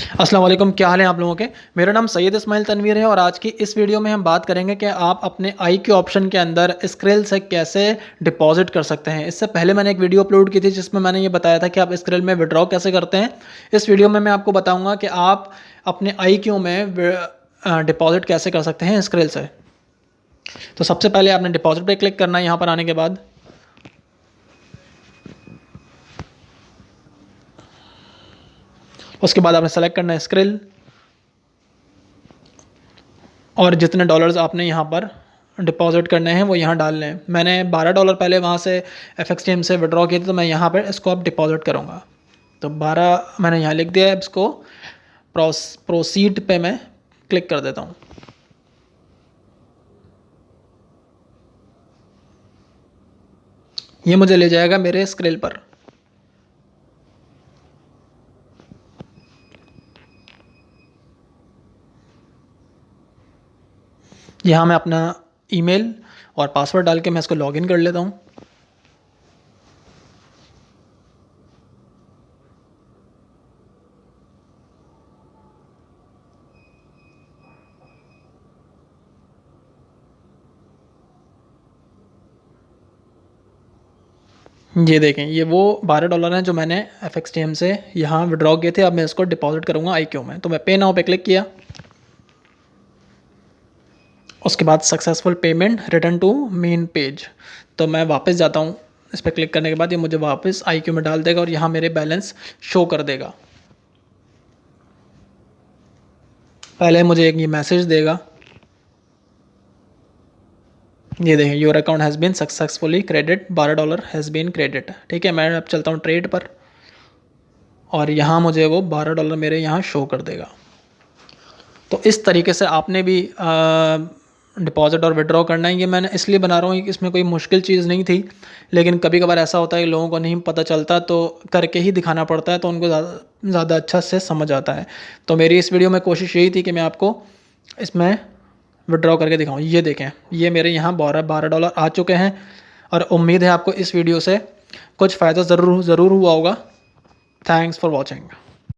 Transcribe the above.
अस्सलाम वालेकुम, क्या हाल है आप लोगों के। मेरा नाम सैयद इस्माइल तनवीर है और आज की इस वीडियो में हम बात करेंगे कि आप अपने आई के ऑप्शन के अंदर स्क्रिल से कैसे डिपॉजिट कर सकते हैं। इससे पहले मैंने एक वीडियो अपलोड की थी जिसमें मैंने ये बताया था कि आप स्क्रिल में विड्रॉ कैसे करते हैं। इस वीडियो में मैं आपको बताऊँगा कि आप अपने आई क्यू में डिपॉजिट कैसे कर सकते हैं स्क्रिल से। तो सबसे पहले आपने डिपॉजिट पर क्लिक करना है। यहाँ पर आने के बाद उसके बाद आपने सेलेक्ट करना है स्क्रिल और जितने डॉलर्स आपने यहाँ पर डिपॉजिट करने हैं वो यहाँ डालने हैं। मैंने $12 पहले वहाँ से FXTM से विड्रॉ किए थे, तो मैं यहाँ पर इसको अब डिपॉजिट करूँगा। तो 12 मैंने यहाँ लिख दिया है। इसको प्रोसीड पे मैं क्लिक कर देता हूँ। ये मुझे ले जाएगा मेरे स्क्रिल पर। यहाँ मैं अपना ईमेल और पासवर्ड डाल के मैं इसको लॉगिन कर लेता हूँ। ये देखें, ये वो $12 हैं जो मैंने FXTM से यहाँ विड्रॉ किए थे। अब मैं इसको डिपॉजिट करूँगा IQ में। तो मैं पे नाउ पे क्लिक किया। उसके बाद successful payment return to main page. तो मैं वापस जाता हूँ। इस पर क्लिक करने के बाद ये मुझे वापस IQ में डाल देगा और यहाँ मेरे बैलेंस शो कर देगा। पहले मुझे एक ये मैसेज देगा, ये देखें, your account has been successfully credit, $12 has been credit. ठीक है, मैं अब चलता हूँ ट्रेड पर और यहाँ मुझे वो $12 मेरे यहाँ शो कर देगा। तो इस तरीके से आपने भी डिपॉजिट और विड्रॉ करना है। ये मैंने इसलिए बना रहा हूँ कि इसमें कोई मुश्किल चीज़ नहीं थी, लेकिन कभी कभार ऐसा होता है कि लोगों को नहीं पता चलता, तो करके ही दिखाना पड़ता है, तो उनको ज़्यादा अच्छा से समझ आता है। तो मेरी इस वीडियो में कोशिश यही थी कि मैं आपको इसमें विड्रॉ करके दिखाऊँ। ये देखें, ये मेरे यहाँ $12 आ चुके हैं और उम्मीद है आपको इस वीडियो से कुछ फ़ायदा ज़रूर हुआ होगा। Thanks for watching.